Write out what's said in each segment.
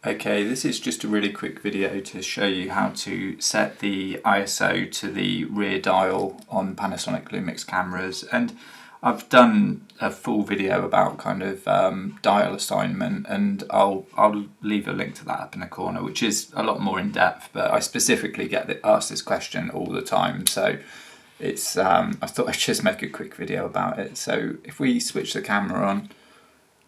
Okay, this is just a really quick video to show you how to set the ISO to the rear dial on Panasonic Lumix cameras, and I've done a full video about kind of dial assignment, and I'll leave a link to that up in the corner, which is a lot more in depth, but I specifically get asked this question all the time, so it's I thought I'd just make a quick video about it. So if we switch the camera on,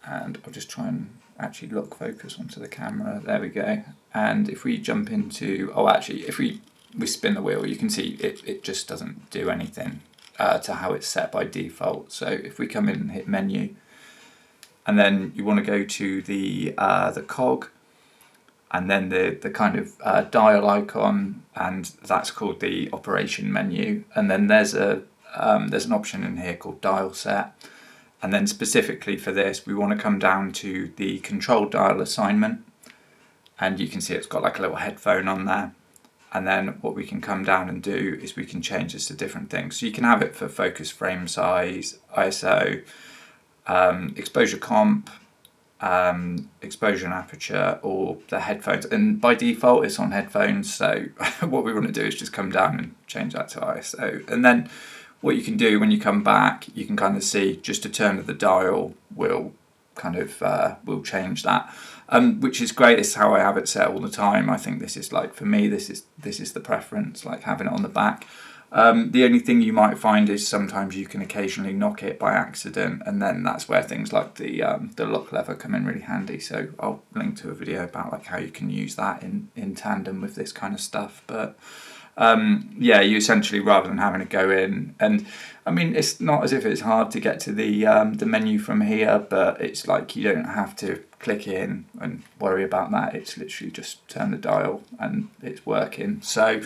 and I'll just try and actually lock focus onto the camera, there we go. And if we jump into, if we spin the wheel, you can see it just doesn't do anything to how it's set by default. So if we come in and hit menu, and then you want to go to the cog, and then the kind of dial icon, and that's called the operation menu. And then there's an option in here called dial set. And then specifically for this, we want to come down to the control dial assignment, and you can see it's got like a little headphone on there. And then what we can come down and do is we can change this to different things. So you can have it for focus frame size, ISO, exposure comp, exposure and aperture, or the headphones. And by default it's on headphones, so what we want to do is just come down and change that to ISO. And then what you can do when you come back, you can kind of see just a turn of the dial will kind of will change that, which is great. It's how I have it set all the time. I think this is, like, for me, this is the preference, like having it on the back. The only thing you might find is sometimes you can occasionally knock it by accident, and then that's where things like the lock lever come in really handy. So I'll link to a video about like how you can use that in tandem with this kind of stuff. But yeah, you essentially, rather than having to go in, and I mean, it's not as if it's hard to get to the menu from here, but it's like you don't have to click in and worry about that. It's literally just turn the dial and it's working. So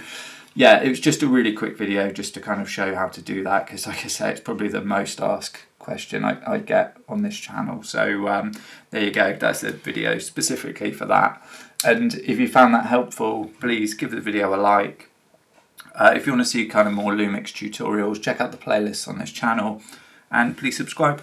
yeah, it was just a really quick video just to kind of show you how to do that, because like I say, it's probably the most asked question I get on this channel. So there you go, that's the video specifically for that. And if you found that helpful, please give the video a like. If you want to see kind of more Lumix tutorials, check out the playlists on this channel, and please subscribe.